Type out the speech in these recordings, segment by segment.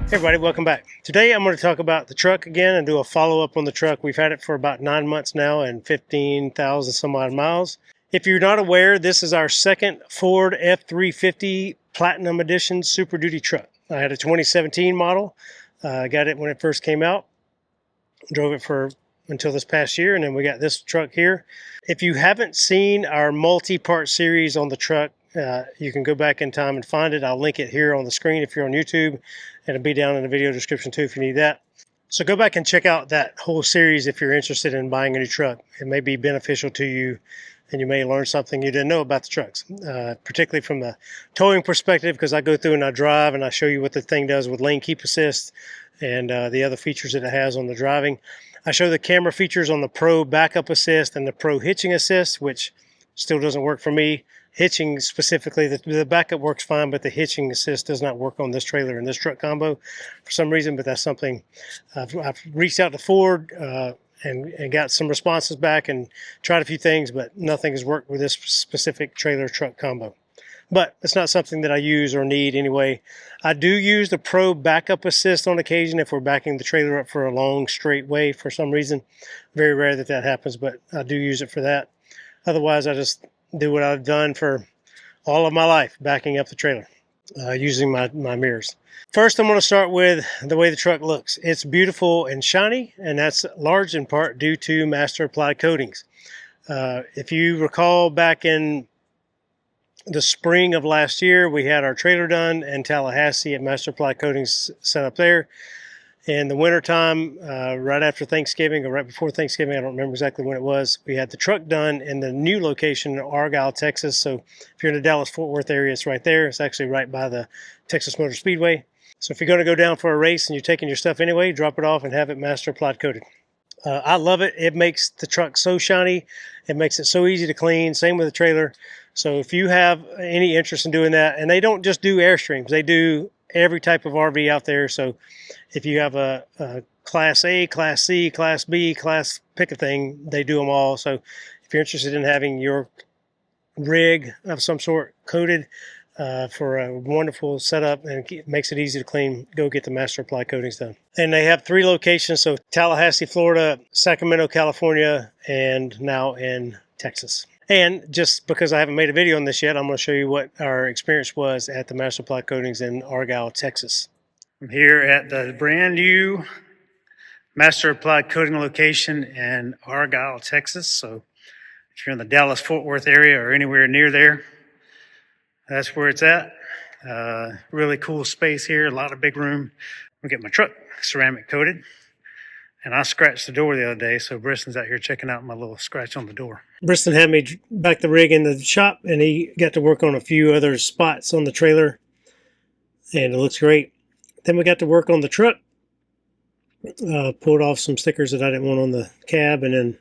Hey everybody, welcome back. Today I'm going to talk about the truck again and do a follow-up on the truck. We've had it for about 9 months now and 15,000 some odd miles. If you're not aware, this is our second Ford F350 Platinum Edition Super Duty truck. I had a 2017 model. I got it when it first came out. Drove it for until this past year, and then we got this truck here. If you haven't seen our multi-part series on the truck, you can go back in time and find it. I'll link it here on the screen if you're on YouTube, and it'll be down in the video description too if you need that. So go back and check out that whole series if you're interested in buying a new truck. It may be beneficial to you, and you may learn something you didn't know about the trucks, particularly from the towing perspective, because I go through and I drive and I show you what the thing does with lane keep assist and the other features that it has on the driving. I show the camera features on the Pro backup assist and the Pro hitching assist, which still doesn't work for me. Hitching specifically, the backup works fine, but the hitching assist does not work on this trailer and this truck combo for some reason, but that's something I've reached out to Ford and got some responses back and tried a few things, but nothing has worked with this specific trailer truck combo. But it's not something that I use or need anyway. I do use the Pro backup assist on occasion if we're backing the trailer up for a long straight way for some reason. Very rare that happens, but I do use it for that. Otherwise, I just do what I've done for all of my life, backing up the trailer, using my mirrors. First, I'm going to start with the way the truck looks. It's beautiful and shiny, and that's large in part due to Master Applied Coatings. If you recall, back in the spring of last year, we had our trailer done in Tallahassee at Master Applied Coatings set up there. In the wintertime, right after Thanksgiving or right before Thanksgiving, I don't remember exactly when it was, we had the truck done in the new location in Argyle, Texas. So if you're in the Dallas-Fort Worth area, it's right there. It's actually right by the Texas Motor Speedway. So if you're going to go down for a race and you're taking your stuff anyway, drop it off and have it Master Applied coated. I love it. It makes the truck so shiny. It makes it so easy to clean. Same with the trailer. So if you have any interest in doing that, and they don't just do Airstreams, they do every type of RV out there. So if you have a Class A, Class C, Class B, Class pick a thing, they do them all. So if you're interested in having your rig of some sort coated for a wonderful setup and it makes it easy to clean, go get the Master Applied Coatings done. And they have 3 locations, so Tallahassee, Florida, Sacramento, California, and now in Texas. And just because I haven't made a video on this yet, I'm going to show you what our experience was at the Master Applied Coatings in Argyle, Texas. I'm here at the brand new Master Applied Coating location in Argyle, Texas. So if you're in the Dallas-Fort Worth area or anywhere near there, that's where it's at. Really cool space here, a lot of big room. I'm gonna get my truck ceramic coated. And I scratched the door the other day, so Briston's out here checking out my little scratch on the door. Briston had me back the rig in the shop, and he got to work on a few other spots on the trailer, and it looks great. Then we got to work on the truck. Pulled off some stickers that I didn't want on the cab, and then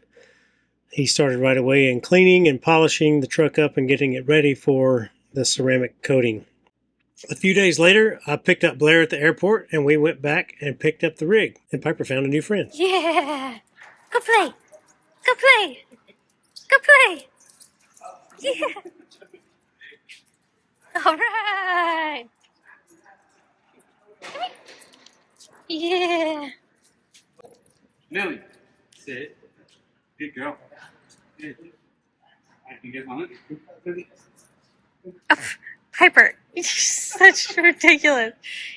he started right away in cleaning and polishing the truck up and getting it ready for the ceramic coating. A few days later, I picked up Blair at the airport, and we went back and picked up the rig. And Piper found a new friend. Yeah! Go play! Go play! Go play! Yeah! All right! Yeah! Millie, sit. Good girl. Good. You guys want it? Oh, Piper, you're such ridiculous.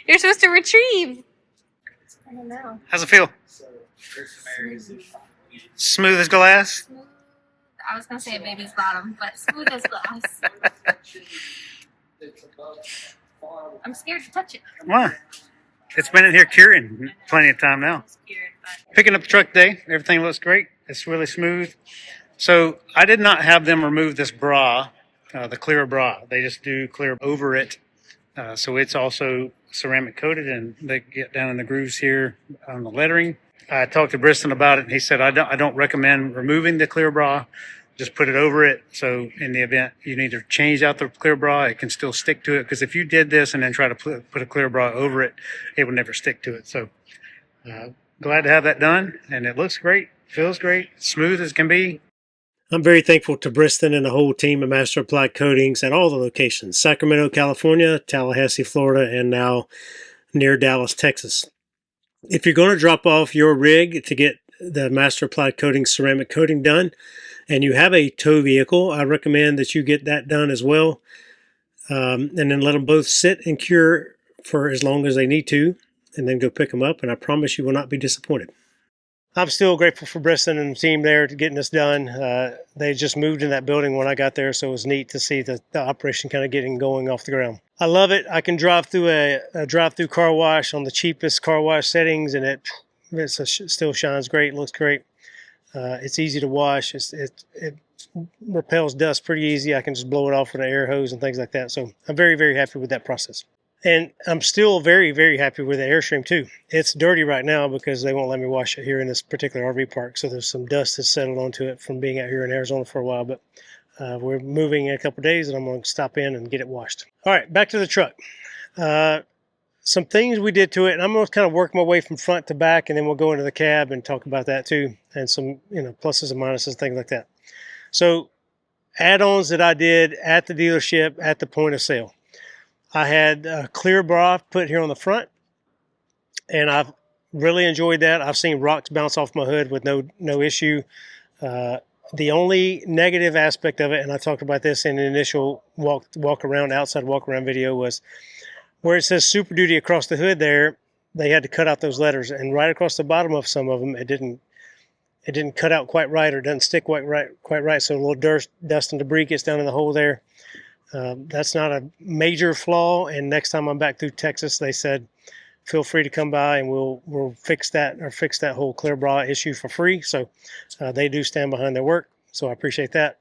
You're supposed to retrieve. I don't know. How's it feel? Smooth as glass? I was going to say a baby's bottom, but smooth as glass. I'm scared to touch it. Why? It's been in here curing plenty of time now. Picking up the truck today, everything looks great. It's really smooth. So I did not have them remove this bra, the clear bra. They just do clear over it. So it's also ceramic coated, and they get down in the grooves here on the lettering. I talked to Briston about it, and he said, I don't recommend removing the clear bra. Just put it over it. So in the event you need to change out the clear bra, it can still stick to it. Because if you did this and then try to put a clear bra over it, it would never stick to it. So glad to have that done. And it looks great, feels great, smooth as can be. I'm very thankful to Briston and the whole team at Master Applied Coatings at all the locations. Sacramento, California, Tallahassee, Florida, and now near Dallas, Texas. If you're going to drop off your rig to get the Master Applied Coating ceramic coating done, and you have a tow vehicle, I recommend that you get that done as well. And then let them both sit and cure for as long as they need to, and then go pick them up, and I promise you will not be disappointed. I'm still grateful for Briston and the team there to getting this done. They just moved in that building when I got there, so it was neat to see the operation kind of getting going off the ground. I love it. I can drive through a drive-through car wash on the cheapest car wash settings, and it still shines great, looks great. It's easy to wash. It repels dust pretty easy. I can just blow it off with an air hose and things like that. So I'm very, very happy with that process. And I'm still very, very happy with the Airstream too. It's dirty right now because they won't let me wash it here in this particular RV park. So there's some dust that's settled onto it from being out here in Arizona for a while. But we're moving in a couple of days, and I'm going to stop in and get it washed. All right, back to the truck. Some things we did to it, and I'm going to kind of work my way from front to back, and then we'll go into the cab and talk about that too, and some pluses and minuses, things like that. So add-ons that I did at the dealership at the point of sale. I had a clear bra put here on the front, and I've really enjoyed that. I've seen rocks bounce off my hood with no issue. The only negative aspect of it, and I talked about this in the initial outside walk around video, was where it says Super Duty across the hood there, they had to cut out those letters, and right across the bottom of some of them, it didn't cut out quite right, or doesn't stick quite right. So a little dust and debris gets down in the hole there. That's not a major flaw, and next time I'm back through Texas, they said feel free to come by and we'll fix that whole clear bra issue for free. So they do stand behind their work, so I appreciate that.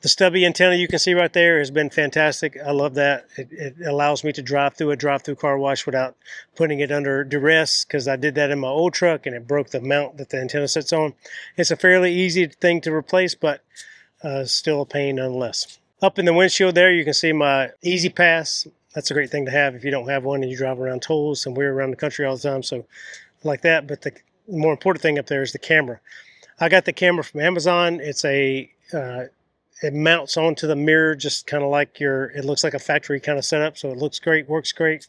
The stubby antenna you can see right there has been fantastic. I love that. It allows me to drive through a drive-through car wash without putting it under duress, because I did that in my old truck and it broke the mount that the antenna sits on. It's a fairly easy thing to replace, but still a pain nonetheless. Up in the windshield there, you can see my Easy Pass. That's a great thing to have if you don't have one and you drive around tolls, and we're around the country all the time, so like that. But the more important thing up there is the camera. I got the camera from Amazon. It's it mounts onto the mirror, just kind of like it looks like a factory kind of setup, so it looks great, works great.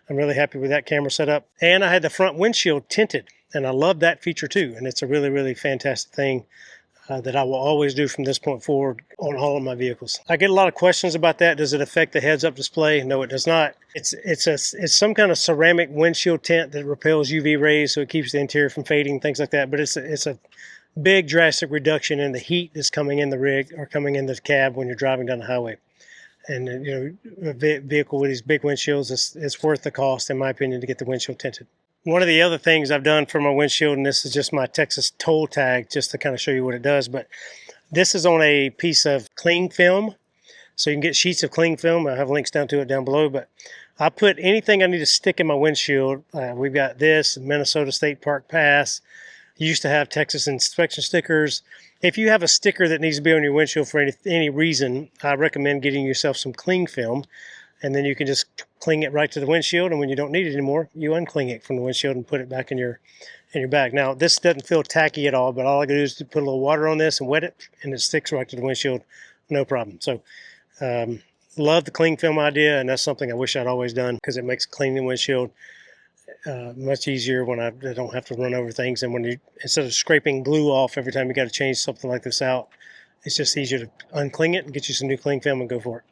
I'm really happy with that camera setup. And I had the front windshield tinted, and I love that feature too, and it's a really, really fantastic thing that I will always do from this point forward on all of my vehicles. I get a lot of questions about that. Does it affect the heads-up display? No, it does not. It's some kind of ceramic windshield tint that repels UV rays, so it keeps the interior from fading, things like that. But it's a big drastic reduction in the heat that's coming in the rig or coming in the cab when you're driving down the highway. And a vehicle with these big windshields, it's worth the cost, in my opinion, to get the windshield tinted. One of the other things I've done for my windshield, and this is just my Texas toll tag, just to kind of show you what it does, but this is on a piece of cling film. So you can get sheets of cling film. I have links down to it down below, but I put anything I need to stick in my windshield. We've got this, Minnesota State Park Pass. You used to have Texas inspection stickers. If you have a sticker that needs to be on your windshield for any reason, I recommend getting yourself some cling film, and then you can just cling it right to the windshield, and when you don't need it anymore, you uncling it from the windshield and put it back in your bag. Now, this doesn't feel tacky at all, but all I gotta do is put a little water on this and wet it, and it sticks right to the windshield, no problem. So, love the cling film idea, and that's something I wish I'd always done, because it makes cleaning the windshield much easier when I don't have to run over things, and when instead of scraping glue off every time you got to change something like this out, it's just easier to uncling it and get you some new cling film and go for it.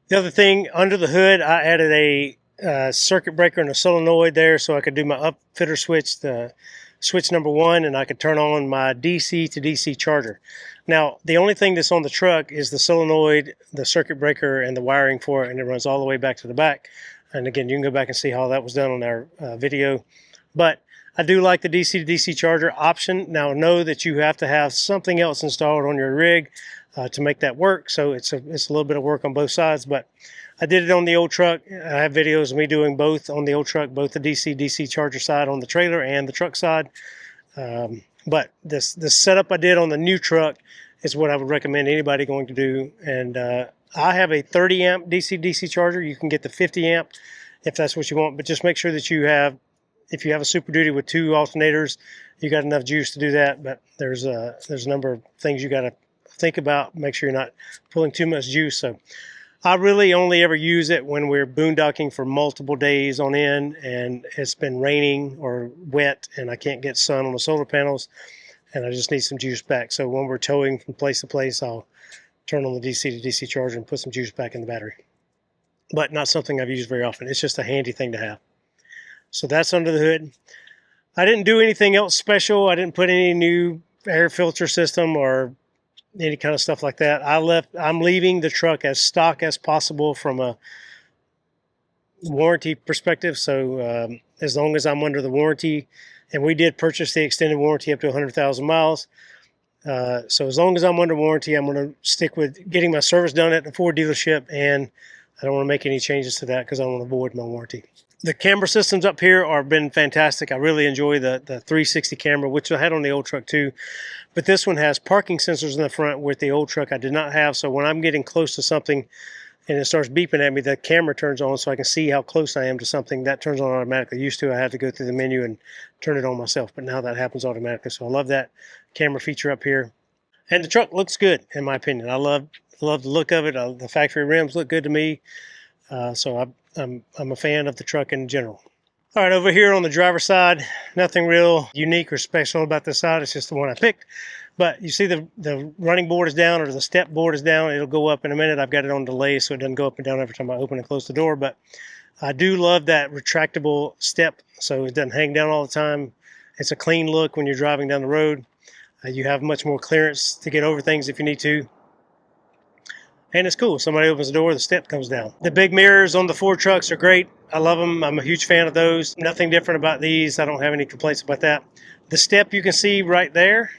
The other thing, under the hood, I added a circuit breaker and a solenoid there, so I could do my upfitter switch, the switch number 1, and I could turn on my DC to DC charger. Now, the only thing that's on the truck is the solenoid, the circuit breaker, and the wiring for it, and it runs all the way back to the back. And again, you can go back and see how that was done on our video. But I do like the DC to DC charger option. Now, know that you have to have something else installed on your rig to make that work. So it's a little bit of work on both sides. But I did it on the old truck. I have videos of me doing both on the old truck, both the DC charger side on the trailer and the truck side. But the setup I did on the new truck is what I would recommend anybody going to do. And I have a 30 amp DC charger. You can get the 50 amp if that's what you want, but just make sure that if you have a Super Duty with 2 alternators, you got enough juice to do that. But there's a number of things you got to think about. Make sure you're not pulling too much juice. So I really only ever use it when we're boondocking for multiple days on end and it's been raining or wet and I can't get sun on the solar panels and I just need some juice back. So when we're towing from place to place, I'll turn on the DC to DC charger and put some juice back in the battery. But not something I've used very often. It's just a handy thing to have. So that's under the hood. I didn't do anything else special. I didn't put any new air filter system or any kind of stuff like that. I'm leaving the truck as stock as possible from a warranty perspective. So as long as I'm under the warranty, and we did purchase the extended warranty up to 100,000 miles. So as long as I'm under warranty, I'm going to stick with getting my service done at the Ford dealership, and I don't want to make any changes to that because I want to avoid my warranty. The camera systems up here have been fantastic. I really enjoy the 360 camera, which I had on the old truck too. But this one has parking sensors in the front with the old truck I did not have. So when I'm getting close to something and it starts beeping at me, the camera turns on so I can see how close I am to something. That turns on automatically. Used to, I had to go through the menu and turn it on myself, but now that happens automatically. So I love that camera feature up here. And the truck looks good, in my opinion. I love the look of it. The factory rims look good to me. So I'm a fan of the truck in general. All right, over here on the driver's side, nothing real unique or special about this side. It's just the one I picked. But you see the running board is down, or the step board is down. It'll go up in a minute. I've got it on delay so it doesn't go up and down every time I open and close the door. But I do love that retractable step so it doesn't hang down all the time. It's a clean look when you're driving down the road. You have much more clearance to get over things if you need to. And it's cool. Somebody opens the door, the step comes down. The big mirrors on the Ford trucks are great. I love them. I'm a huge fan of those. Nothing different about these. I don't have any complaints about that. The step you can see right there.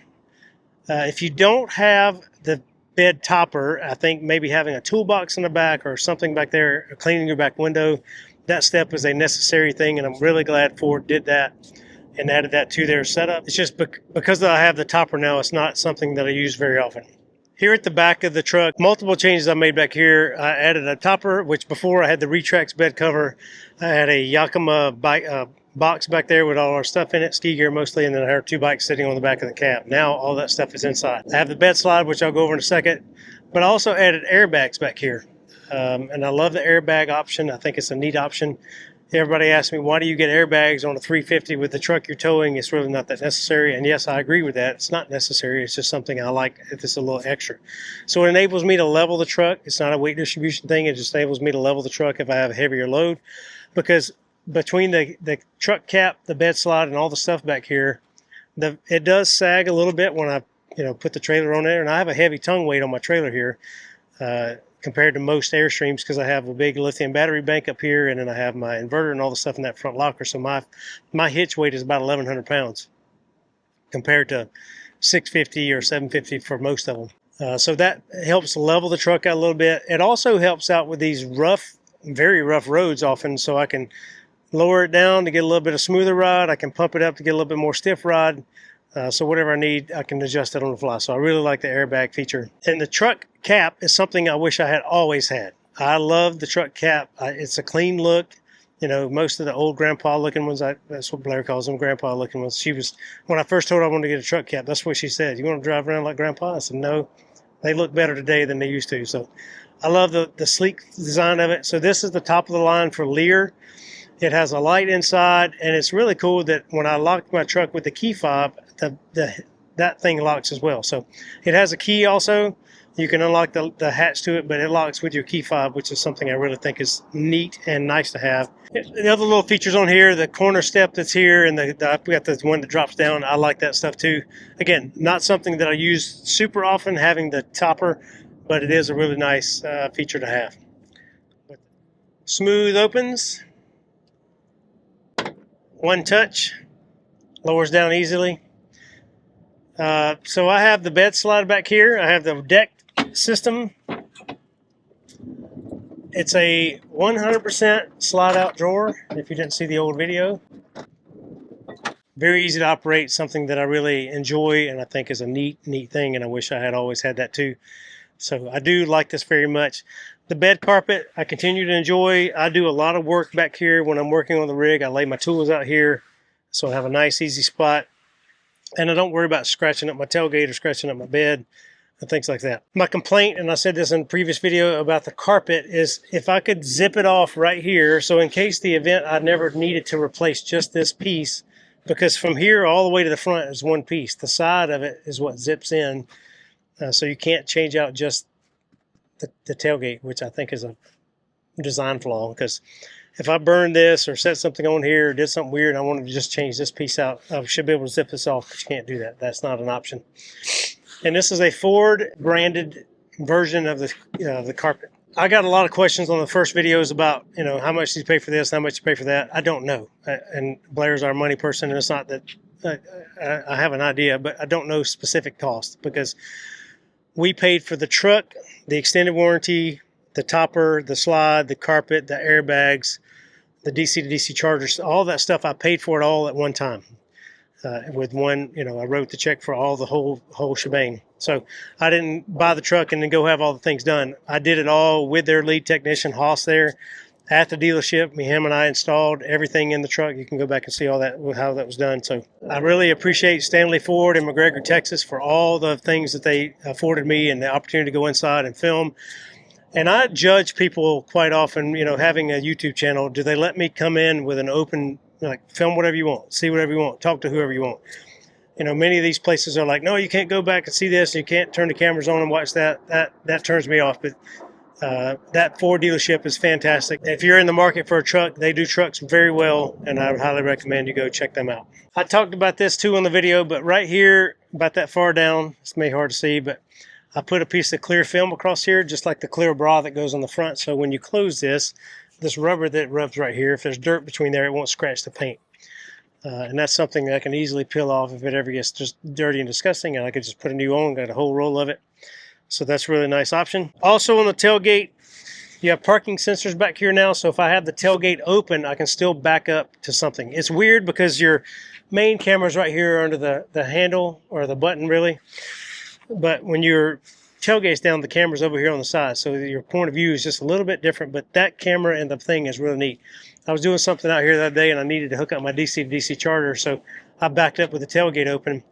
If you don't have the bed topper, I think maybe having a toolbox in the back or something back there, cleaning your back window, that step is a necessary thing, and I'm really glad Ford did that and added that to their setup. It's just because I have the topper now, it's not something that I use very often. Here at the back of the truck, multiple changes I made back here. I added a topper, which before I had the Retrax bed cover. I had a Yakima bike, box back there with all our stuff in it, ski gear mostly, and then I had 2 bikes sitting on the back of the cab. Now all that stuff is inside. I have the bed slide, which I'll go over in a second, but I also added airbags back here. And I love the airbag option. I think it's a neat option. Everybody asks me, why do you get airbags on a 350 with the truck you're towing? It's really not that necessary. And yes, I agree with that. It's not necessary. It's just something I like if it's a little extra. So it enables me to level the truck. It's not a weight distribution thing. It just enables me to level the truck if I have a heavier load. Because between the truck cap, the bed slide, and all the stuff back here, it does sag a little bit when I put the trailer on there. And I have a heavy tongue weight on my trailer here. Compared to most Airstreams, because I have a big lithium battery bank up here, and then I have my inverter and all the stuff in that front locker. So my hitch weight is about 1,100 pounds compared to 650 or 750 for most of them. So that helps level the truck out a little bit. It also helps out with these very rough roads often, so I can lower it down to get a little bit of smoother ride. I can pump it up to get a little bit more stiff ride. So whatever I need, I can adjust it on the fly. So I really like the airbag feature. And the truck cap is something I wish I had always had. I love the truck cap. It's a clean look. Most of the old grandpa looking ones, that's what Blair calls them, grandpa looking ones. When I first told her I wanted to get a truck cap, that's what she said. You want to drive around like grandpa? I said, no, they look better today than they used to. So I love the sleek design of it. So this is the top of the line for Lear. It has a light inside, and it's really cool that when I lock my truck with the key fob, that thing locks as well. So it has a key also. You can unlock the hatch to it, but it locks with your key fob, which is something I really think is neat and nice to have. The other little features on here, the corner step that's here, and I've got the one that drops down. I like that stuff too. Again, not something that I use super often, having the topper, but it is a really nice feature to have. Smooth opens. One touch, lowers down easily. So I have the bed slide back here. I have the deck system. It's a 100% slide out drawer, if you didn't see the old video. Very easy to operate, something that I really enjoy and I think is a neat thing, and I wish I had always had that too. So I do like this very much. The bed carpet, I continue to enjoy. I do a lot of work back here when I'm working on the rig. I lay my tools out here, so I have a nice, easy spot. And I don't worry about scratching up my tailgate or scratching up my bed. and things like that. My complaint, and I said this in a previous video about the carpet, is if I could zip it off right here, so in case the event I never needed to replace just this piece, because from here all the way to the front is one piece. The side of it is what zips in, so you can't change out just the tailgate, which I think is a design flaw, because if I burned this or set something on here or did something weird and I wanted to just change this piece out, I should be able to zip this off, but you can't do that. That's not an option. And this is a Ford branded version of the carpet. I got a lot of questions on the first videos about, how much do you pay for this, how much you pay for that. I don't know. And Blair's our money person, and it's not that I have an idea, but I don't know specific cost, because we paid for the truck, the extended warranty, the topper, the slide, the carpet, the airbags, the DC to DC chargers, all that stuff. I paid for it all at one time. With one, I wrote the check for all the whole shebang. So I didn't buy the truck and then go have all the things done. I did it all with their lead technician, Haas, there at the dealership. Him and I installed everything in the truck. You can go back and see all that, how that was done. So I really appreciate Stanley Ford in McGregor, Texas, for all the things that they afforded me and the opportunity to go inside and film. And I judge people quite often, having a YouTube channel. Do they let me come in with an open, film whatever you want, see whatever you want, talk to whoever you want? Many of these places are like, no, you can't go back and see this. You can't turn the cameras on and watch that. That turns me off. But that Ford dealership is fantastic. If you're in the market for a truck, they do trucks very well, and I would highly recommend you go check them out. I talked about this too on the video, but right here, about that far down, it's maybe hard to see, but I put a piece of clear film across here, just like the clear bra that goes on the front. So when you close this rubber that rubs right here, if there's dirt between there, it won't scratch the paint. And that's something that I can easily peel off if it ever gets just dirty and disgusting, and I could just put a new on, got a whole roll of it. So that's a really nice option. Also on the tailgate, you have parking sensors back here now, so if I have the tailgate open, I can still back up to something. It's weird because your main camera's right here under the handle, or the button really. But when your tailgate's down, the camera's over here on the side, so your point of view is just a little bit different, but that camera and the thing is really neat. I was doing something out here the other day and I needed to hook up my DC to DC charger, so I backed up with the tailgate open.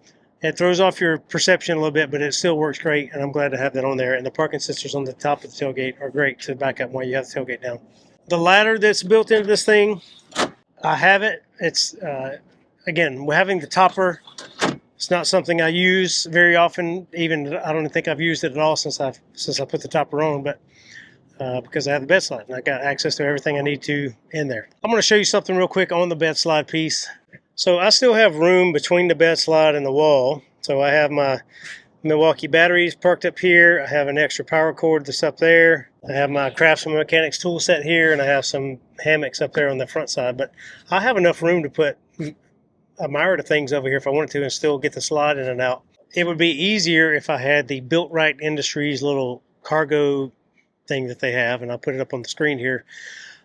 It throws off your perception a little bit, but it still works great, and I'm glad to have that on there. And the parking sensors on the top of the tailgate are great to back up while you have the tailgate down. The ladder that's built into this thing, I have it. It's, again, having the topper, it's not something I use very often. Even I don't think I've used it at all since I put the topper on, but because I have the bed slide and I got access to everything I need to in there. I'm going to show you something real quick on the bed slide piece. So I still have room between the bed slide and the wall. So I have my Milwaukee batteries parked up here. I have an extra power cord that's up there. I have my Craftsman Mechanics tool set here, and I have some hammocks up there on the front side. But I have enough room to put a myriad of things over here if I wanted to and still get the slide in and out. It would be easier if I had the Built Right Industries little cargo thing that they have, and I'll put it up on the screen here.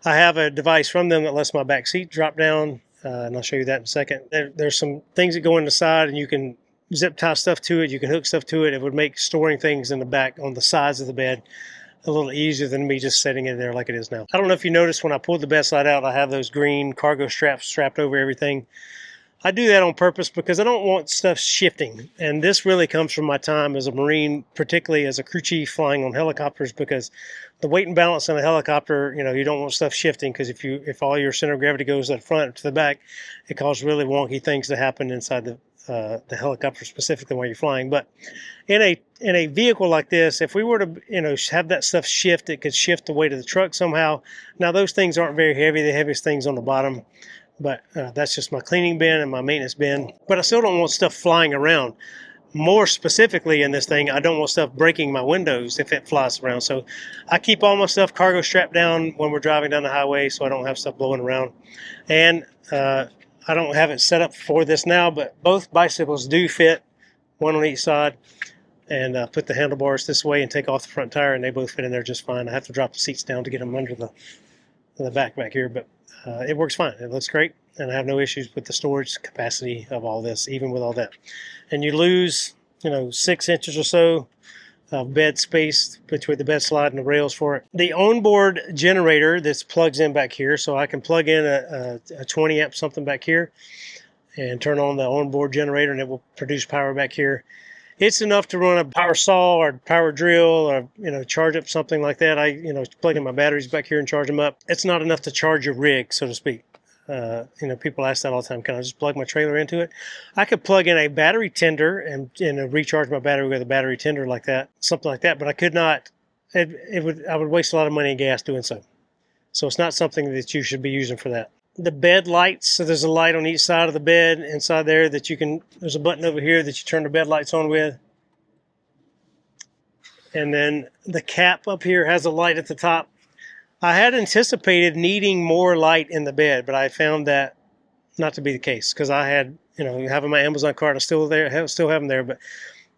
I have a device from them that lets my back seat drop down, and I'll show you that in a second. There's some things that go in the side, and you can zip tie stuff to it. You can hook stuff to it. It would make storing things in the back on the sides of the bed a little easier than me just setting it there like it is now. I don't know if you noticed when I pulled the bed slide out, I have those green cargo straps strapped over everything. I do that on purpose because I don't want stuff shifting. And this really comes from my time as a Marine, particularly as a crew chief flying on helicopters, because the weight and balance on a helicopter, you don't want stuff shifting, because if all your center of gravity goes to the front or to the back, it causes really wonky things to happen inside the helicopter, specifically when you're flying. But in a vehicle like this, if we were to have that stuff shift, it could shift the weight of the truck somehow. Now those things aren't very heavy. The heaviest thing's on the bottom. But that's just my cleaning bin and my maintenance bin. But I still don't want stuff flying around. More specifically in this thing, I don't want stuff breaking my windows if it flies around. So I keep all my stuff cargo strapped down when we're driving down the highway, so I don't have stuff blowing around. And I don't have it set up for this now, but both bicycles do fit, one on each side. And put the handlebars this way and take off the front tire, and they both fit in there just fine. I have to drop the seats down to get them under the back here, but it works fine. It looks great, and I have no issues with the storage capacity of all this, even with all that. And you lose, 6 inches or so of bed space between the bed slide and the rails for it. The onboard generator that's plugs in back here, so I can plug in a 20 amp something back here and turn on the onboard generator, and it will produce power back here. It's enough to run a power saw or power drill or, charge up something like that. I, plug in my batteries back here and charge them up. It's not enough to charge your rig, so to speak. People ask that all the time. Can I just plug my trailer into it? I could plug in a battery tender and recharge my battery with a battery tender like that, something like that. But I could not. I would waste a lot of money and gas doing so. So it's not something that you should be using for that. The bed lights. So there's a light on each side of the bed inside there that you can. There's a button over here that you turn the bed lights on with. And then the cap up here has a light at the top. I had anticipated needing more light in the bed, but I found that not to be the case because I had, having my Amazon cart, I still have them there. But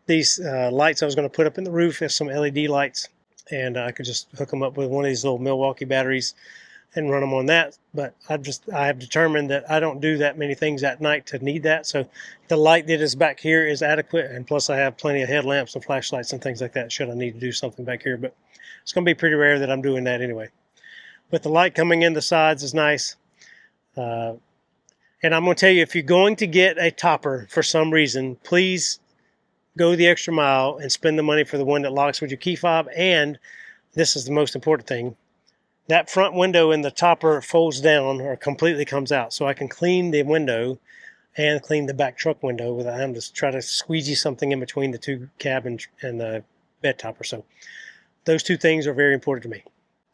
these lights I was going to put up in the roof have some LED lights, and I could just hook them up with one of these little Milwaukee batteries and run them on that. But I have determined that I don't do that many things at night to need that. So the light that is back here is adequate, and plus I have plenty of headlamps and flashlights and things like that should I need to do something back here. But it's going to be pretty rare that I'm doing that anyway. But the light coming in the sides is nice. And I'm going to tell you, if you're going to get a topper for some reason, please go the extra mile and spend the money for the one that locks with your key fob. And this is the most important thing. That front window in the topper folds down or completely comes out. So I can clean the window and clean the back truck window without having to try to squeegee something in between the two cab and the bed topper. So those two things are very important to me.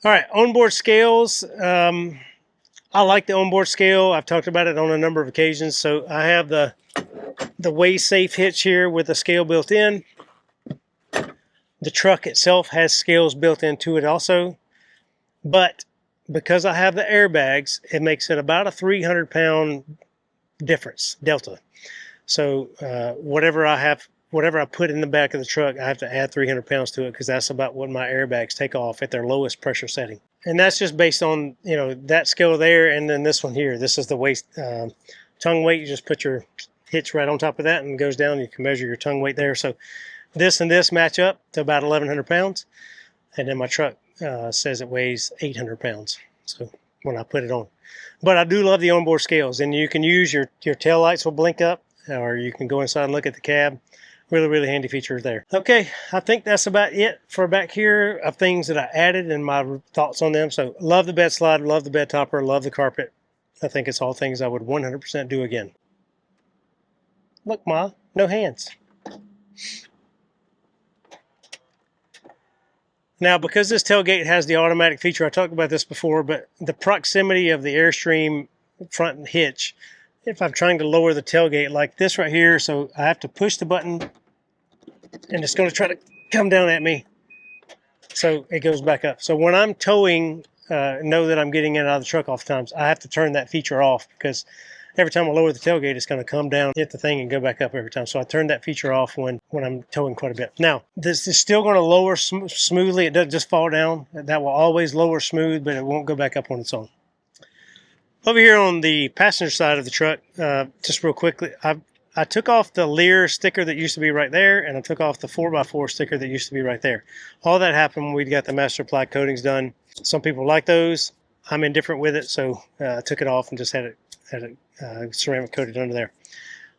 All right, onboard scales. I like the onboard scale. I've talked about it on a number of occasions. So I have the Way Safe hitch here with the scale built in. The truck itself has scales built into it also. But because I have the airbags, it makes it about a 300-pound difference, delta. So whatever I put in the back of the truck, I have to add 300 pounds to it because that's about what my airbags take off at their lowest pressure setting. And that's just based on, that scale there and then this one here. This is the waist tongue weight. You just put your hitch right on top of that and it goes down. You can measure your tongue weight there. So this and this match up to about 1,100 pounds. And then my truck says it weighs 800 pounds. So when I put it on. But I do love the onboard scales. And you can use your tail lights will blink up, or you can go inside and look at the cab. Really, really handy feature there. Okay, I think that's about it for back here of things that I added and my thoughts on them. So love the bed slide, love the bed topper, love the carpet. I think it's all things I would 100% do again. Look, Ma, no hands. Now, because this tailgate has the automatic feature, I talked about this before, but the proximity of the Airstream front hitch, if I'm trying to lower the tailgate like this right here, so I have to push the button and it's going to try to come down at me. So it goes back up. So when I'm towing, know that I'm getting in and out of the truck oftentimes, I have to turn that feature off because every time I lower the tailgate, it's going to come down, hit the thing, and go back up every time. So I turn that feature off when I'm towing quite a bit. Now, this is still going to lower smoothly. It doesn't just fall down. That will always lower smooth, but it won't go back up on its own. Over here on the passenger side of the truck, just real quickly, I took off the Lear sticker that used to be right there, and I took off the 4x4 sticker that used to be right there. All that happened when we got the Master Apply coatings done. Some people like those. I'm indifferent with it, so I took it off and just had it ceramic coated under there.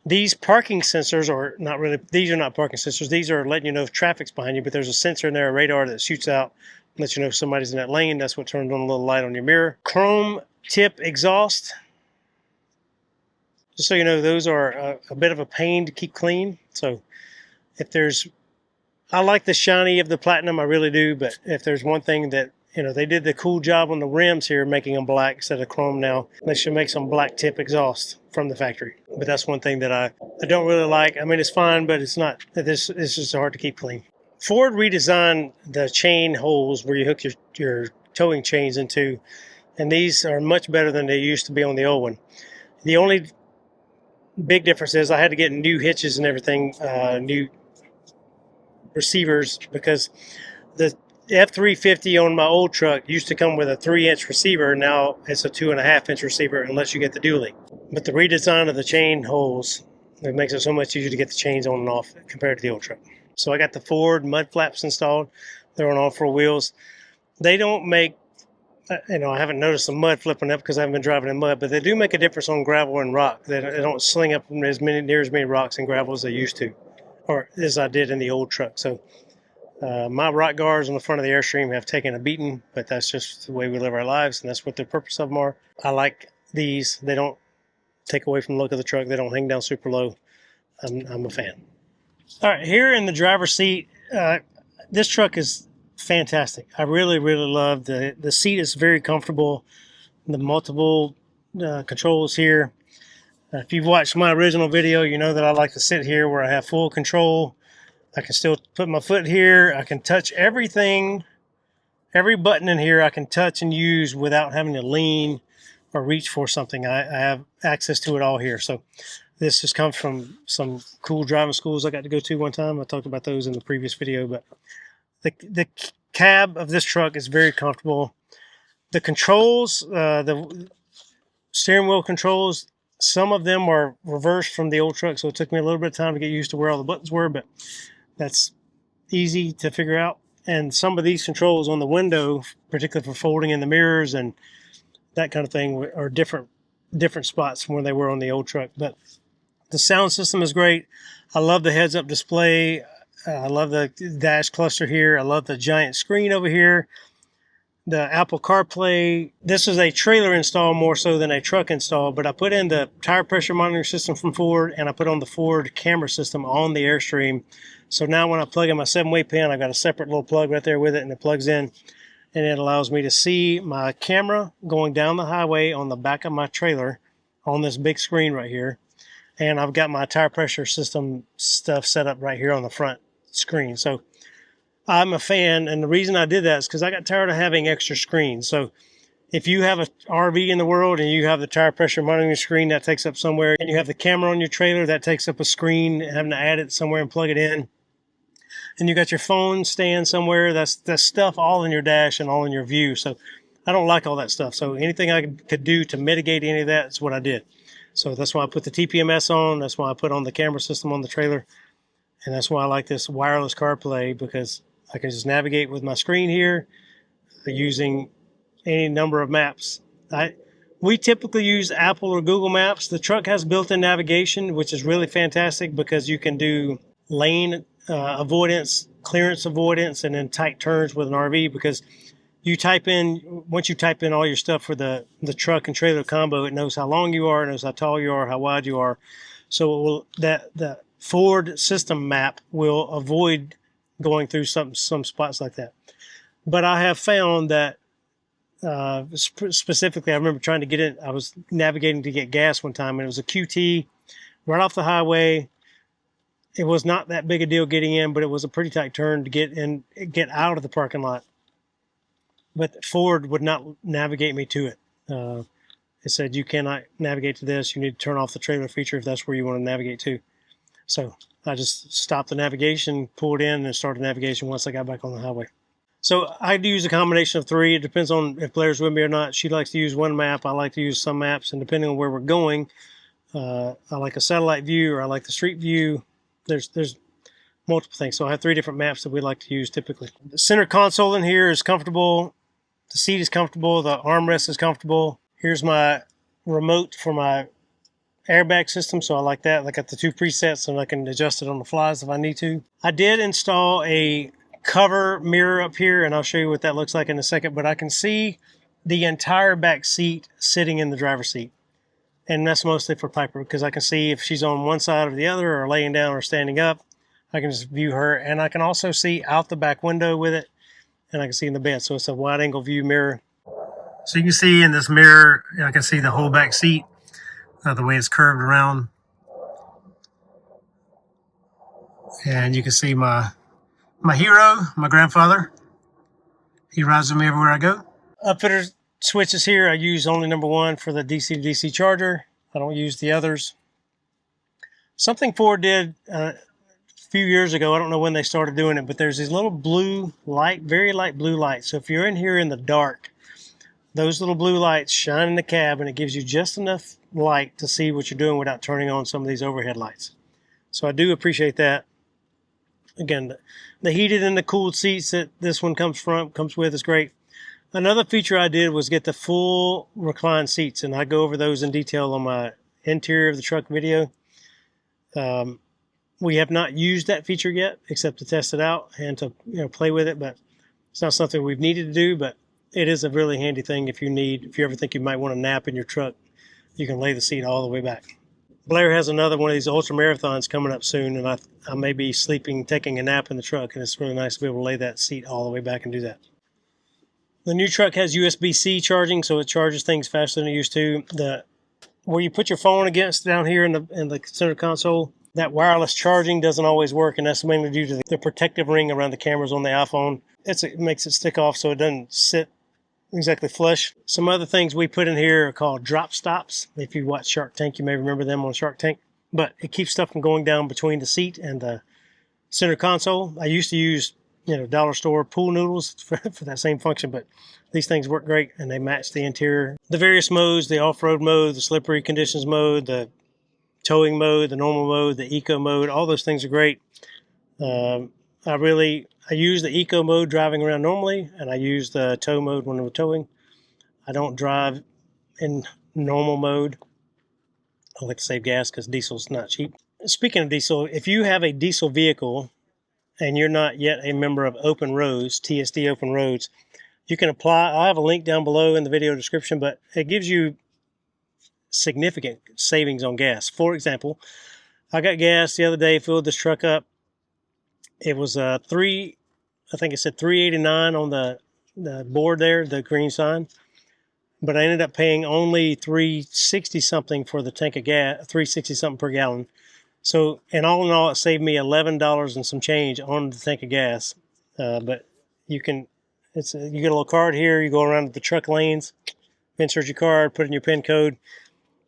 These parking sensors are not really, these are not parking sensors. These are letting you know if traffic's behind you, but there's a sensor in there, a radar that shoots out, lets you know if somebody's in that lane. That's what turns on a little light on your mirror. Chrome tip exhaust. Just so you know, those are a bit of a pain to keep clean. So if there's, I like the shiny of the Platinum, I really do, but if there's one thing that, they did the cool job on the rims here, making them black instead of chrome now. They should make some black tip exhaust from the factory. But that's one thing that I don't really like. I mean, it's fine, but it's not, it's just hard to keep clean. Ford redesigned the chain holes where you hook your towing chains into, and these are much better than they used to be on the old one. The only big difference is I had to get new hitches and everything, new receivers, because the F350 on my old truck used to come with a 3-inch receiver. Now it's a 2.5-inch receiver unless you get the dually. But the redesign of the chain holes, it makes it so much easier to get the chains on and off compared to the old truck. So I got the Ford mud flaps installed. They're on all 4 wheels. They don't make, I haven't noticed the mud flipping up because I haven't been driving in mud, but they do make a difference on gravel and rock. They don't sling up near as many rocks and gravel as they used to. or as I did in the old truck. So my rock guards on the front of the Airstream have taken a beating, but that's just the way we live our lives, and that's what the purpose of them are. I like these. They don't take away from the look of the truck. They don't hang down super low. I'm a fan. All right, here in the driver's seat, this truck is fantastic. I really, really love the seat. Is very comfortable. The multiple controls here. If you've watched my original video, you know that I like to sit here where I have full control. I can still put my foot here. I can touch everything, every button in here I can touch and use without having to lean or reach for something. I have access to it all here. So this just comes from some cool driving schools I got to go to one time. I talked about those in the previous video, but the cab of this truck is very comfortable. The controls, the steering wheel controls, some of them are reversed from the old truck, so it took me a little bit of time to get used to where all the buttons were, but that's easy to figure out. And some of these controls on the window, particularly for folding in the mirrors and that kind of thing, are different spots from where they were on the old truck. But the sound system is great. I love the heads-up display. I love the dash cluster here. I love the giant screen over here. The Apple CarPlay. This is a trailer install more so than a truck install, but I put in the tire pressure monitoring system from Ford, and I put on the Ford camera system on the Airstream. So now when I plug in my 7-way pin, I've got a separate little plug right there with it, and it plugs in, and it allows me to see my camera going down the highway on the back of my trailer on this big screen right here. And I've got my tire pressure system stuff set up right here on the front screen. So I'm a fan, and the reason I did that is because I got tired of having extra screens. So if you have an RV in the world and you have the tire pressure monitoring screen, that takes up somewhere, and you have the camera on your trailer, that takes up a screen, having to add it somewhere and plug it in. And you got your phone stand somewhere, that's stuff all in your dash and all in your view. So I don't like all that stuff. So anything I could do to mitigate any of that is what I did. So that's why I put the TPMS on. That's why I put on the camera system on the trailer. And that's why I like this wireless CarPlay, because I can just navigate with my screen here using any number of maps. We typically use Apple or Google Maps. The truck has built-in navigation, which is really fantastic because you can do lane avoidance, clearance avoidance, and then tight turns with an RV, because once you type in all your stuff for the truck and trailer combo, it knows how long you are, it knows how tall you are, how wide you are. So the Ford system map will avoid going through some spots like that. But I have found that specifically, I remember trying to get in, I was navigating to get gas one time, and it was a QT right off the highway. It was not that big a deal getting in, but it was a pretty tight turn to get out of the parking lot. But Ford would not navigate me to it. It said, you cannot navigate to this. You need to turn off the trailer feature if that's where you want to navigate to. So I just stopped the navigation, pulled in, and started navigation once I got back on the highway. So I do use a combination of three. It depends on if Blair's with me or not. She likes to use one map. I like to use some maps. And depending on where we're going, I like a satellite view or I like the street view. There's multiple things. So I have 3 different maps that we like to use typically. The center console in here is comfortable. The seat is comfortable. The armrest is comfortable. Here's my remote for my airbag system, so I like that. I got the 2 presets, and I can adjust it on the flies if I need to. I did install a cover mirror up here, and I'll show you what that looks like in a second, but I can see the entire back seat sitting in the driver's seat. And that's mostly for Piper, because I can see if she's on one side or the other, or laying down or standing up. I can just view her, and I can also see out the back window with it, and I can see in the bed. So it's a wide angle view mirror. So you can see in this mirror, I can see the whole back seat, the way it's curved around. And you can see my hero, my grandfather. He rides with me everywhere I go. Upfitter switches here, I use only number 1 for the DC to DC charger. I don't use the others. Something Ford did a few years ago, I don't know when they started doing it, but there's these little blue light, very light blue lights. So if you're in here in the dark, those little blue lights shine in the cab, and it gives you just enough light to see what you're doing without turning on some of these overhead lights. So I do appreciate that. Again, the heated and the cooled seats that this one comes with is great. Another feature I did was get the full recline seats, and I go over those in detail on my interior of the truck video. We have not used that feature yet, except to test it out and to play with it, but it's not something we've needed to do, but it is a really handy thing if you ever think you might want to nap in your truck, you can lay the seat all the way back. Blair has another one of these ultra marathons coming up soon, and I may be taking a nap in the truck, and it's really nice to be able to lay that seat all the way back and do that. The new truck has USB-C charging, so it charges things faster than it used to. Where you put your phone against down here in the center console, that wireless charging doesn't always work, and that's mainly due to the protective ring around the cameras on the iPhone. It makes it stick off so it doesn't sit exactly flush. Some other things we put in here are called drop stops. If you watch Shark Tank, you may remember them on Shark Tank. But it keeps stuff from going down between the seat and the center console. I used to use dollar store pool noodles for that same function, but these things work great and they match the interior. The various modes, the off-road mode, the slippery conditions mode, the towing mode, the normal mode, the eco mode, all those things are great. I use the eco mode driving around normally, and I use the tow mode when I'm towing. I don't drive in normal mode. I like to save gas because diesel's not cheap. Speaking of diesel, if you have a diesel vehicle and you're not yet a member of Open Roads, TSD Open Roads, you can apply. I'll have a link down below in the video description, but it gives you significant savings on gas. For example, I got gas the other day, filled this truck up. It was I think it said $3.89 on the board there, the green sign. But I ended up paying only $3.60 something for the tank of gas, $3.60 something per gallon. So, and all in all, it saved me $11 and some change on the tank of gas. But you get a little card here. You go around to the truck lanes, insert your card, put in your PIN code,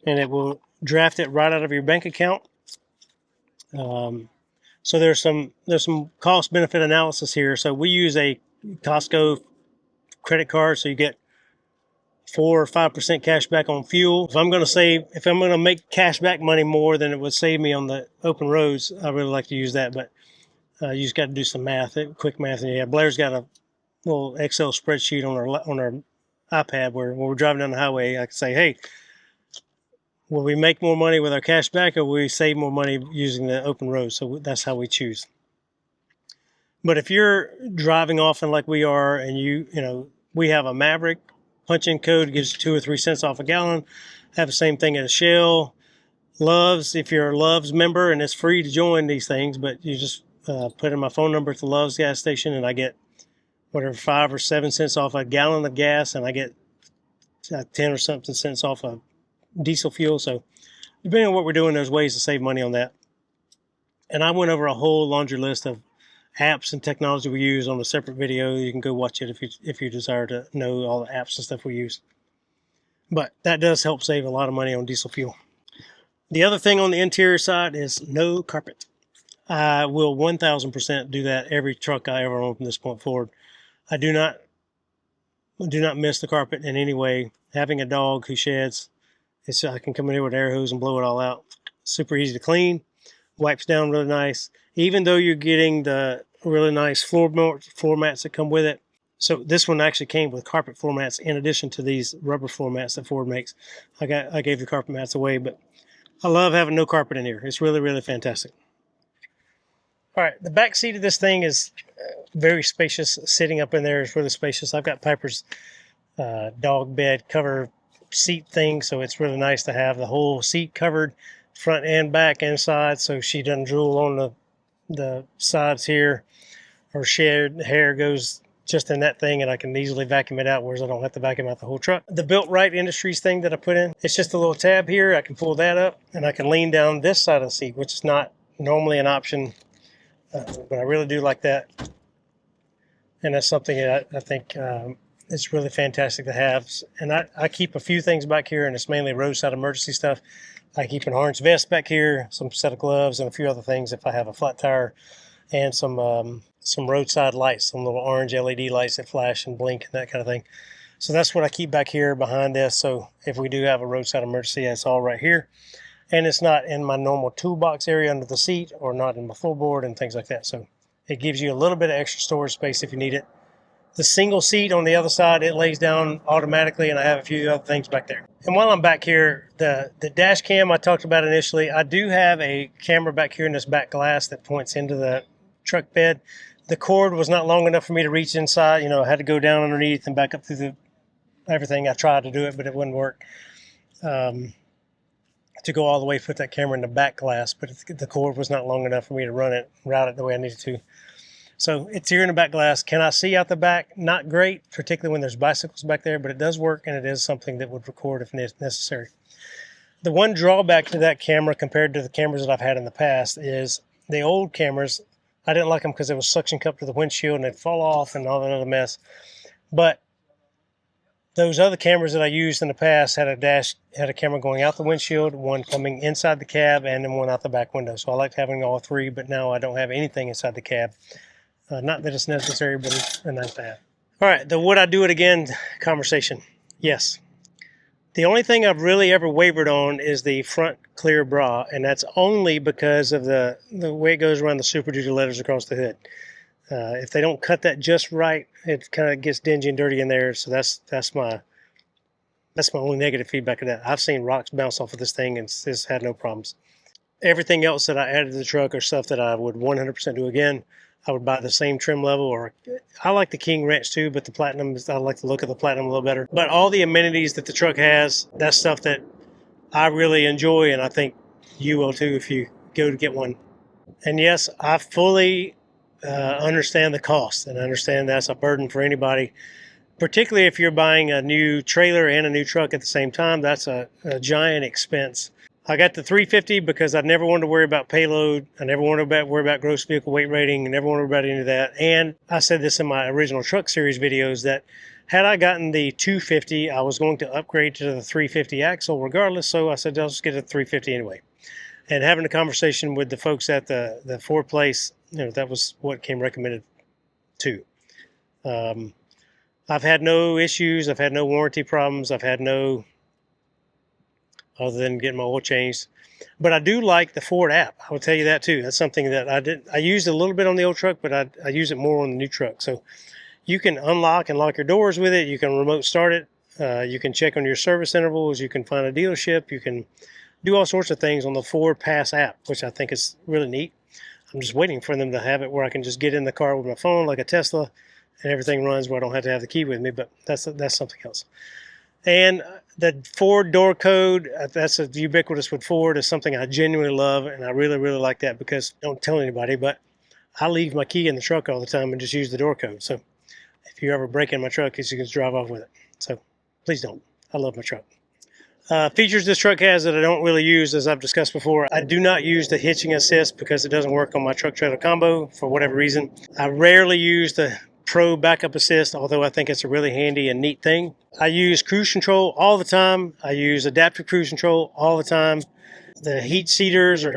and it will draft it right out of your bank account. So there's some cost benefit analysis here. So we use a Costco credit card, so you get 4 or 5% cash back on fuel. If I'm going to make cash back money more than it would save me on the Open Roads, I really like to use that. But you just got to do some math, quick math. And yeah, Blair's got a little Excel spreadsheet on our iPad where when we're driving down the highway, I can say, hey, will we make more money with our cash back, or will we save more money using the Open Road? So that's how we choose. But if you're driving often like we are, and we have a Mavic punch-in code, gives you 2 or 3 cents off a gallon. Have the same thing at a Shell. Love's, if you're a Love's member, and it's free to join these things, but you just put in my phone number at the Love's gas station, and I get whatever 5 or 7 cents off a gallon of gas, and I get 10 or something cents off of diesel fuel. So depending on what we're doing, there's ways to save money on that. And I went over a whole laundry list of apps and technology we use on a separate video. You can go watch it if you desire to know all the apps and stuff we use. But that does help save a lot of money on diesel fuel. The other thing on the interior side is no carpet. I will 1000% do that every truck I ever own from this point forward. I do not miss the carpet in any way. Having a dog who sheds, I can come in here with an air hose and blow it all out. Super easy to clean, wipes down really nice. Even though you're getting the really nice floor mats that come with it. So this one actually came with carpet floor mats in addition to these rubber floor mats that Ford makes. I gave the carpet mats away, but I love having no carpet in here. It's really, really fantastic. All right, the back seat of this thing is very spacious. Sitting up in there is really spacious. I've got Piper's dog bed cover seat thing, so it's really nice to have the whole seat covered front and back and side, so she doesn't drool on the sides here. Her shed hair goes just in that thing, and I can easily vacuum it out, whereas I don't have to vacuum out the whole truck. The Built Right Industries thing that I put in, it's just a little tab here. I can pull that up, and I can lean down this side of the seat, which is not normally an option, but I really do like that. And that's something that I think it's really fantastic to have. And I keep a few things back here, and it's mainly roadside emergency stuff. I keep an orange vest back here, some set of gloves, and a few other things if I have a flat tire, and some roadside lights, some little orange LED lights that flash and blink and that kind of thing. So that's what I keep back here behind this. So if we do have a roadside emergency, it's all right here. And it's not in my normal toolbox area under the seat, or not in my floorboard and things like that. So it gives you a little bit of extra storage space if you need it. The single seat on the other side, it lays down automatically, and I have a few other things back there. And while I'm back here, the dash cam I talked about initially, I do have a camera back here in this back glass that points into the truck bed. The cord was not long enough for me to reach inside. You know, I had to go down underneath and back up through everything. I tried to do it, but it wouldn't work. To go all the way, put that camera in the back glass, but the cord was not long enough for me to route it the way I needed to. So it's here in the back glass. Can I see out the back? Not great, particularly when there's bicycles back there, but it does work, and it is something that would record if necessary. The one drawback to that camera compared to the cameras that I've had in the past is the old cameras, I didn't like them because it was suction cup to the windshield and they'd fall off and all that other mess. But those other cameras that I used in the past had a camera going out the windshield, one coming inside the cab, and then one out the back window. So I liked having all three, but now I don't have anything inside the cab. Not that it's necessary, but it's nice to have. All right, the would I do it again conversation. Yes. The only thing I've really ever wavered on is the front clear bra, and that's only because of the way it goes around the Super Duty letters across the hood. If they don't cut that just right, it kind of gets dingy and dirty in there. So that's my only negative feedback of that. I've seen rocks bounce off of this thing, and it's had no problems. Everything else that I added to the truck are stuff that I would 100% do again. I would buy the same trim level, or I like the King wrench too, but the Platinum, I like the look of the Platinum a little better. But all the amenities that the truck has, that's stuff that I really enjoy, and I think you will too if you go to get one. And yes, I fully understand the cost, and I understand that's a burden for anybody, particularly if you're buying a new trailer and a new truck at the same time. That's a giant expense. I got the 350 because I never wanted to worry about payload. I never wanted to worry about gross vehicle weight rating. I never wanted to worry about any of that. And I said this in my original truck series videos that had I gotten the 250, I was going to upgrade to the 350 axle regardless. So I said, I'll just get a 350 anyway. And having a conversation with the folks at the Ford place, you know, that was what came recommended too. I've had no issues. I've had no warranty problems. I've had no, other than getting my oil changed. But I do like the Ford app. I will tell you that too. That's something that I used a little bit on the old truck, but I use it more on the new truck. So you can unlock and lock your doors with it. You can remote start it. You can check on your service intervals. You can find a dealership. You can do all sorts of things on the Ford Pass app, which I think is really neat. I'm just waiting for them to have it where I can just get in the car with my phone like a Tesla and everything runs where I don't have to have the key with me, but that's something else. And the Ford door code, that's a ubiquitous with Ford, is something I genuinely love, and I really, really like that because I don't tell anybody, but I leave my key in the truck all the time and just use the door code. So if you ever break in my truck, you can just drive off with it. So please don't. I love my truck. Features this truck has that I don't really use, as I've discussed before. I do not use the hitching assist because it doesn't work on my truck trailer combo for whatever reason. I rarely use the Pro backup assist, although I think it's a really handy and neat thing. I use cruise control all the time. I use adaptive cruise control all the time. The heat seaters or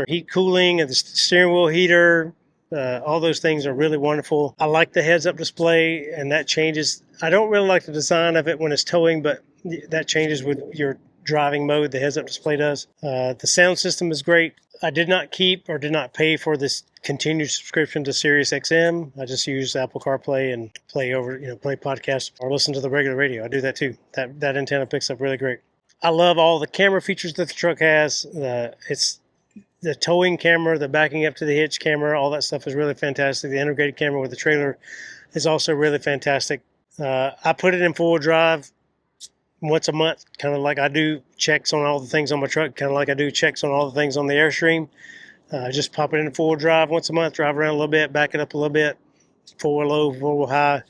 heat cooling, and the steering wheel heater, all those things are really wonderful. I like the heads-up display, and that changes. I don't really like the design of it when it's towing, but that changes with your driving mode. The heads-up display does. The sound system is great. I did not keep or did not pay for this continued subscription to Sirius XM. I just use Apple CarPlay and play podcasts or listen to the regular radio. I do that too. That antenna picks up really great. I love all the camera features that the truck has. It's the towing camera, the backing up to the hitch camera, all that stuff is really fantastic. The integrated camera with the trailer is also really fantastic. I put it in 4-wheel drive once a month, kind of like I do checks on all the things on my truck, kind of like I do checks on all the things on the Airstream. Just pop it in 4-wheel drive once a month, drive around a little bit, back it up a little bit, 4-wheel low, 4-wheel high,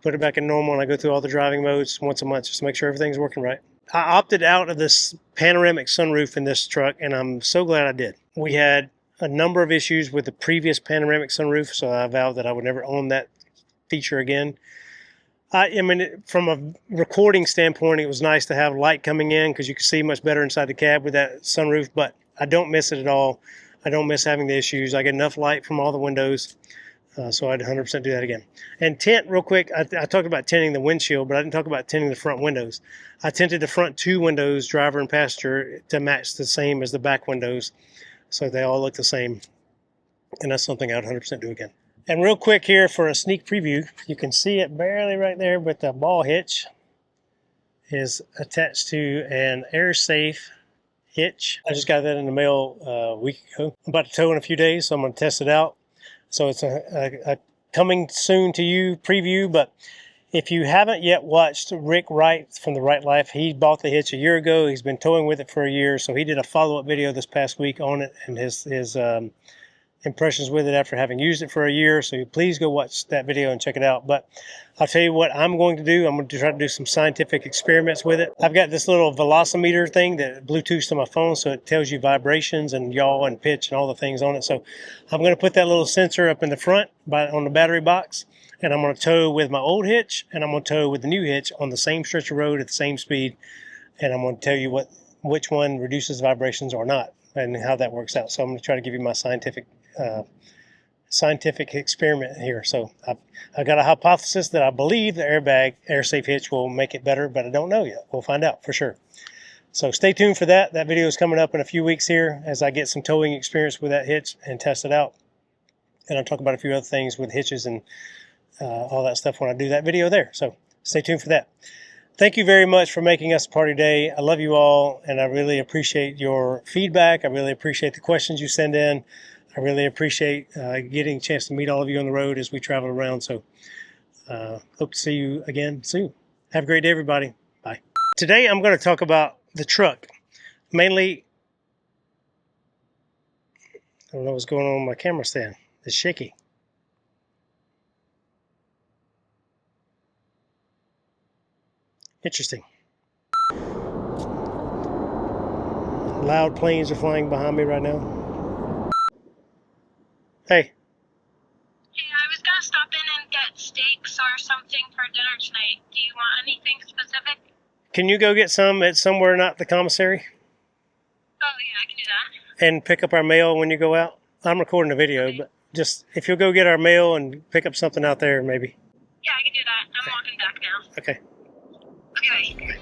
put it back in normal, and I go through all the driving modes once a month just to make sure everything's working right. I opted out of this panoramic sunroof in this truck, and I'm so glad I did. We had a number of issues with the previous panoramic sunroof, so I vowed that I would never own that feature again. I mean, from a recording standpoint, it was nice to have light coming in because you could see much better inside the cab with that sunroof, but I don't miss it at all. I don't miss having the issues. I get enough light from all the windows, so I'd 100% do that again. And tint, real quick, I talked about tinting the windshield, but I didn't talk about tinting the front windows. I tinted the front 2 windows, driver and passenger, to match the same as the back windows, so they all look the same, and that's something I'd 100% do again. And real quick here for a sneak preview, you can see it barely right there, but the ball hitch is attached to an AirSafe hitch. I just got that in the mail a week ago. I'm about to tow in a few days, so I'm going to test it out. So it's a coming soon to you preview, but if you haven't yet watched Rick Wright from The Right Life, he bought the hitch a year ago. He's been towing with it for a year, so he did a follow-up video this past week on it and his impressions with it after having used it for a year. So please go watch that video and check it out. But I'll tell you what I'm going to do. I'm going to try to do some scientific experiments with it. I've got this little velocimeter thing that Bluetooths to my phone, so it tells you vibrations and yaw and pitch and all the things on it. So I'm going to put that little sensor up in the front on the battery box, and I'm going to tow with my old hitch, and I'm going to tow with the new hitch on the same stretch of road at the same speed, and I'm going to tell you which one reduces vibrations or not and how that works out. So I'm going to try to give you my scientific experiment here. So I've got a hypothesis that I believe the AirSafe hitch will make it better, but I don't know yet. We'll find out for sure. So stay tuned for that. That video is coming up in a few weeks here as I get some towing experience with that hitch and test it out. And I'll talk about a few other things with hitches and all that stuff when I do that video there. So stay tuned for that. Thank you very much for making us a party day. I love you all, and I really appreciate your feedback. I really appreciate the questions you send in. I really appreciate getting a chance to meet all of you on the road as we travel around. So hope to see you again soon. Have a great day, everybody. Bye. Today I'm going to talk about the truck. Mainly, I don't know what's going on with my camera stand. It's shaky. Interesting. Loud planes are flying behind me right now. Hey. Hey, I was gonna stop in and get steaks or something for dinner tonight. Do you want anything specific? Can you go get some at somewhere not the commissary? Oh yeah, I can do that. And pick up our mail when you go out? I'm recording a video, but just if you'll go get our mail and pick up something out there maybe. Yeah, I can do that. I'm walking back now. Okay. Okay.